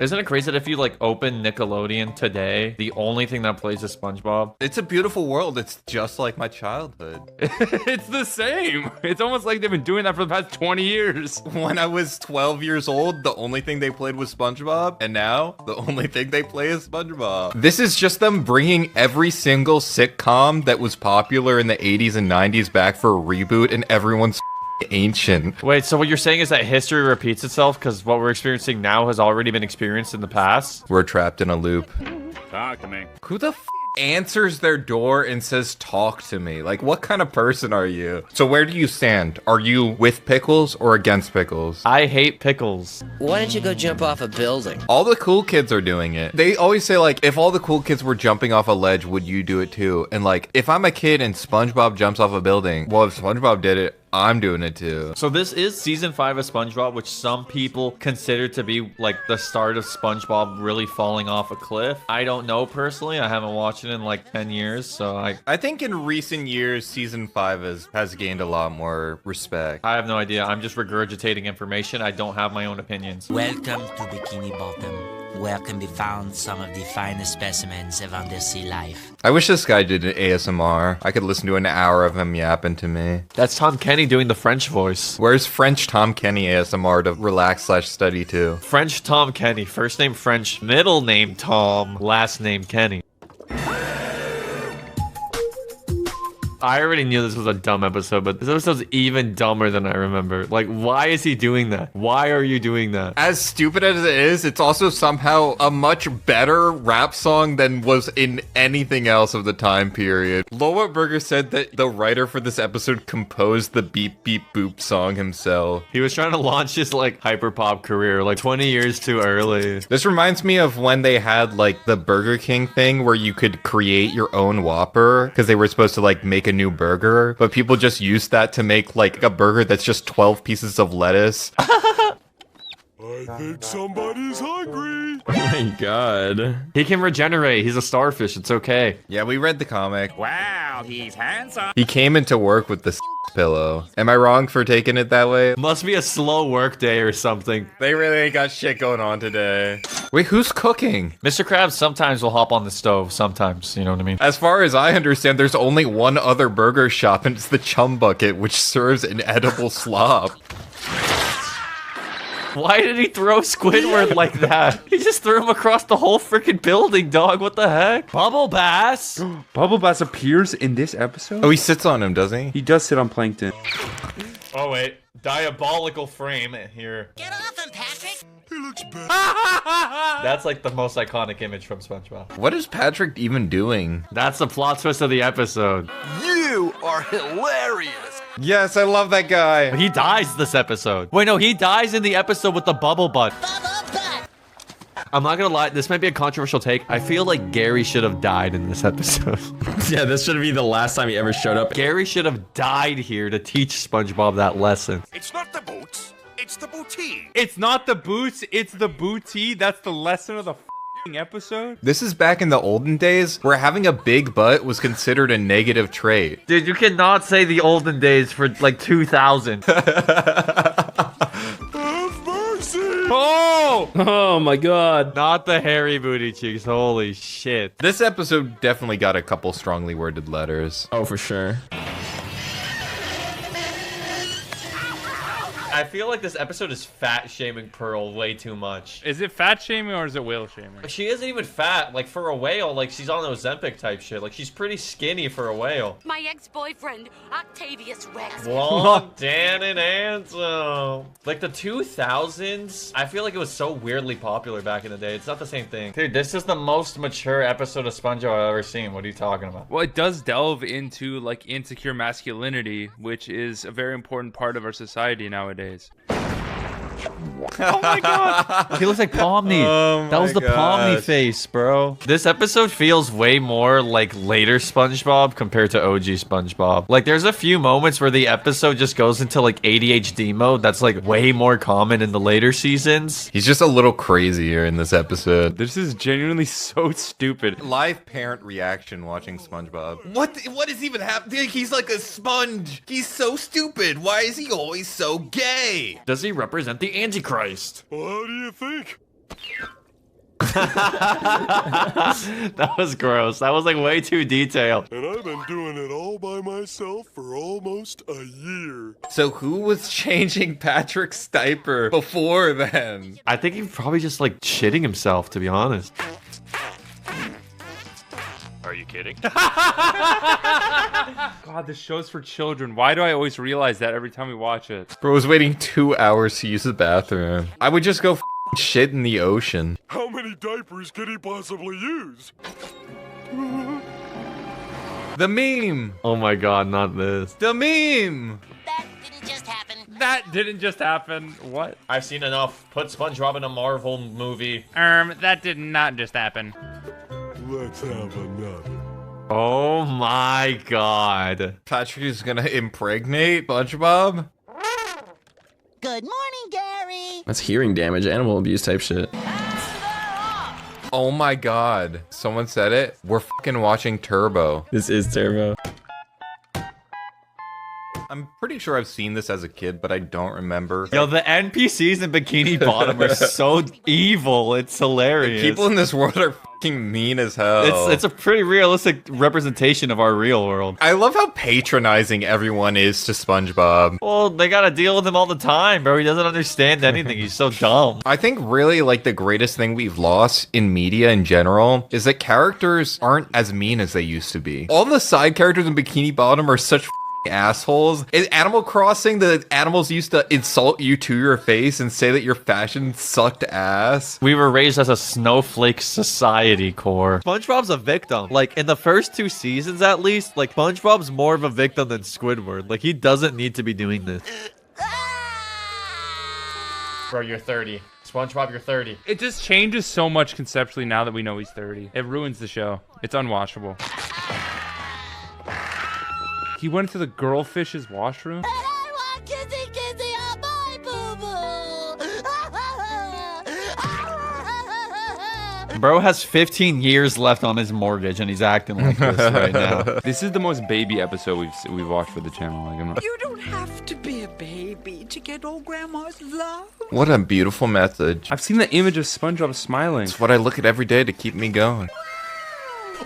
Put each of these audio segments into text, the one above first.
Isn't it crazy that if you like open Nickelodeon today, the only thing that plays is SpongeBob? It's a beautiful world. It's just like my childhood. It's the same. It's almost like they've been doing that for the past 20 years. When I was 12 years old, the only thing they played was SpongeBob, and now the only thing they play is SpongeBob. This is just them bringing every single sitcom that was popular in the 80s and 90s back for a reboot, and everyone's ancient. Wait, so what you're saying is that history repeats itself because what we're experiencing now has already been experienced in the past? We're trapped in a loop. Talk to me. Who the answers their door and says, talk to me? Like, what kind of person are you? So where do you stand? Are you with pickles or against pickles? I hate pickles. Why don't you go jump off a building? All the cool kids are doing it. They always say, like, if all the cool kids were jumping off a ledge, would you do it too? And like, if I'm a kid and SpongeBob jumps off a building, well, if SpongeBob did it, I'm doing it too. So this is season 5 of SpongeBob, which some people consider to be like the start of SpongeBob really falling off a cliff. I don't know personally. I haven't watched it in like 10 years, so I think in recent years, season 5 has gained a lot more respect. I have no idea. I'm just regurgitating information. I don't have my own opinions. Welcome to Bikini Bottom, where can be found some of the finest specimens of undersea life. I wish this guy did an ASMR. I could listen to an hour of him yapping to me. That's Tom Kenny doing the French voice. Where's French Tom Kenny ASMR to relax/study to? French Tom Kenny. First name French, middle name Tom, last name Kenny. I already knew this was a dumb episode, but this episode's even dumber than I remember. Like, why is he doing that? Why are you doing that? As stupid as it is, it's also somehow a much better rap song than was in anything else of the time period. Loa Burger said that the writer for this episode composed the Beep Beep Boop song himself. He was trying to launch his, like, hyperpop career, like, 20 years too early. This reminds me of when they had, like, the Burger King thing where you could create your own Whopper, because they were supposed to, like, make a new burger, but people just used that to make like a burger that's just 12 pieces of lettuce. I think somebody's hungry. Oh my god. He can regenerate. He's a starfish. It's okay. Yeah, we read the comic. Wow, he's handsome. He came into work with this pillow. Am I wrong for taking it that way? Must be a slow work day or something. They really ain't got shit going on today. Wait, who's cooking? Mr. Krabs sometimes will hop on the stove. Sometimes, you know what I mean? As far as I understand, there's only one other burger shop, and it's the Chum Bucket, which serves an edible slop. Why did he throw Squidward like that? He just threw him across the whole freaking building, dog. What the heck? Bubble Bass. Bubble Bass appears in this episode? Oh, he sits on him, doesn't he? He does sit on Plankton. Oh, wait. Diabolical frame here. Get off him, Patrick! He looks bad. That's like the most iconic image from SpongeBob. What is Patrick even doing? That's the plot twist of the episode. You are hilarious. Yes, I love that guy. He dies this episode. Wait, no, he dies in the episode with the bubble butt. I'm not gonna lie, this might be a controversial take. I feel like Gary should have died in this episode. Yeah, this should be the last time he ever showed up. Gary should have died here to teach SpongeBob that lesson. It's not the boots. It's the booty. It's not the boots, it's the booty. That's the lesson of the f***ing episode. This is back in the olden days where having a big butt was considered a negative trait. Dude, you cannot say the olden days for like 2000. Have mercy. Oh! Oh my god. Not the hairy booty cheeks. Holy shit. This episode definitely got a couple strongly worded letters. Oh, for sure. I feel like this episode is fat shaming Pearl way too much. Is it fat shaming or is it whale shaming? She isn't even fat. Like, for a whale, like, she's on Ozempic type shit. Like, she's pretty skinny for a whale. My ex-boyfriend, Octavius Rex. Long, Dan, and handsome. Like, the 2000s, I feel like it was so weirdly popular back in the day. It's not the same thing. Dude, this is the most mature episode of SpongeBob I've ever seen. What are you talking about? Well, it does delve into, like, insecure masculinity, which is a very important part of our society nowadays. Oh my god. He looks like Pomni. Oh that was my the Pomni gosh. face, bro. This episode feels way more like later SpongeBob compared to OG SpongeBob. Like, there's a few moments where the episode just goes into like ADHD mode. That's like way more common in the later seasons. He's just a little crazier in this episode. This is genuinely so stupid. Live parent reaction watching SpongeBob. What is even happening? He's like a sponge. He's so stupid. Why is he always so gay? Does he represent the Antichrist? Well, how do you think? That was gross. That was like way too detailed. And I've been doing it all by myself for almost a year. So who was changing Patrick's diaper before then? I think he's probably just like shitting himself, to be honest. Are you kidding? God, this show's for children. Why do I always realize that every time we watch it? Bro was waiting 2 hours to use the bathroom. I would just go shit in the ocean. How many diapers could he possibly use? The meme! Oh my god, not this. The meme! That didn't just happen. That didn't just happen. What? I've seen enough. Put SpongeBob in a Marvel movie. That did not just happen. Let's have another. Oh my god. Patrick is gonna impregnate SpongeBob? Good morning, Gary. That's hearing damage, animal abuse type shit. Oh my god. Someone said it? We're fucking watching Turbo. This is Turbo. I'm pretty sure I've seen this as a kid, but I don't remember. Yo, the NPCs in Bikini Bottom are so evil. It's hilarious. People in this world are fucking mean as hell. It's a pretty realistic representation of our real world. I love how patronizing everyone is to SpongeBob. Well, they gotta deal with him all the time, bro. He doesn't understand anything. He's so dumb. I think really like the greatest thing we've lost in media in general is that characters aren't as mean as they used to be. All the side characters in Bikini Bottom are such assholes. In Animal Crossing, the animals used to insult you to your face and say that your fashion sucked ass. We were raised as a snowflake society core. SpongeBob's a victim. Like, in the first 2 seasons at least, like, SpongeBob's more of a victim than Squidward. Like, he doesn't need to be doing this. Bro, you're 30. SpongeBob, you're 30. It just changes so much conceptually now that we know he's 30. It ruins the show. It's unwatchable. He went to the girlfish's washroom? And I want kissy kissy on my boo boo. Bro has 15 years left on his mortgage and he's acting like this right now. This is the most baby episode we've watched for the channel. Like, I'm not... You don't have to be a baby to get old grandma's love. What a beautiful message. I've seen the image of SpongeBob smiling. It's what I look at every day to keep me going.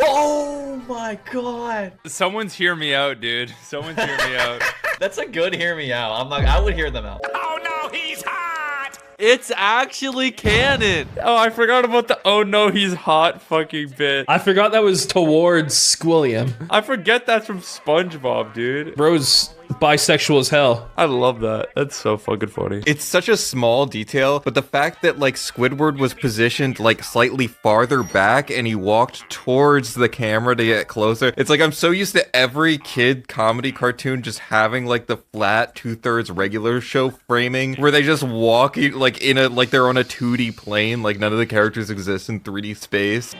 Oh my god. Someone's hear me out, dude. Someone's hear me out. That's a good hear me out. I would hear them out. Oh no, he's hot! It's actually canon. Oh, I forgot about the oh no, he's hot fucking bit. I forgot that was towards Squilliam. I forget that's from SpongeBob, dude. Bro's bisexual as hell. I love that. That's so fucking funny. It's such a small detail, but the fact that like Squidward was positioned like slightly farther back and he walked towards the camera to get closer. It's like I'm so used to every kid comedy cartoon just having like the flat 2/3 regular show framing where they just walk like in a like they're on a 2D plane, like none of the characters exist in 3D space.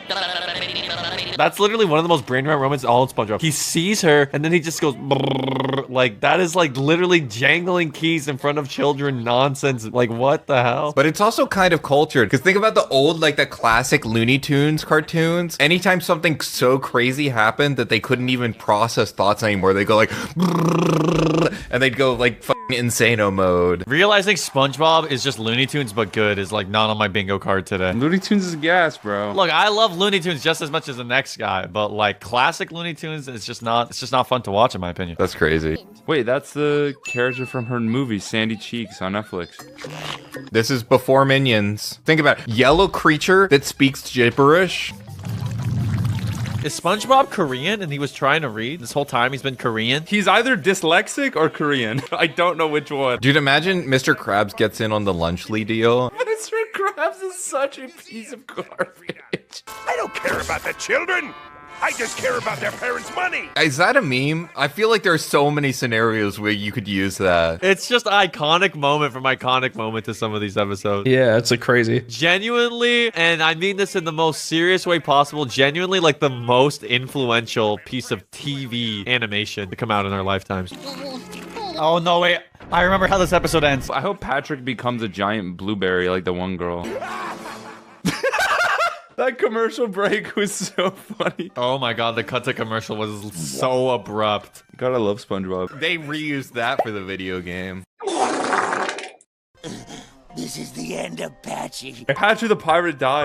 That's literally one of the most brain-rot moments all in SpongeBob. He sees her and then he just goes brrr, like that is like literally jangling keys in front of children nonsense. Like what the hell? But it's also kind of cultured because think about the old like the classic Looney Tunes cartoons. Anytime something so crazy happened that they couldn't even process thoughts anymore, they go like brrr, and they'd go like fucking insano mode. Realizing SpongeBob is just Looney Tunes but good is like not on my bingo card today. Looney Tunes is gas, bro. Look, I love Looney Tunes just as much as the next guy, but like classic Looney Tunes, it's just not fun to watch in my opinion. That's crazy. Wait, that's the character from her movie, Sandy Cheeks, on Netflix. This is before Minions. Think about it. Yellow creature that speaks gibberish. Is SpongeBob Korean and he was trying to read? This whole time he's been Korean? He's either dyslexic or Korean. I don't know which one. Dude, imagine Mr. Krabs gets in on the Lunchly deal. Mr. Krabs is such a piece of garbage. I don't care about the children. I just care about their parents' money. Is that a meme? I feel like there are so many scenarios where you could use that. It's just iconic moment from iconic moment to some of these episodes. Yeah, it's like crazy. Genuinely, and I mean this in the most serious way possible, genuinely like the most influential piece of TV animation to come out in our lifetimes. Oh no, wait. I remember how this episode ends. I hope Patrick becomes a giant blueberry like the one girl. That commercial break was so funny. Oh my god, the cut to commercial was so abrupt. God, I love SpongeBob. They reused that for the video game. This is the end of Patchy. Patchy the pirate died.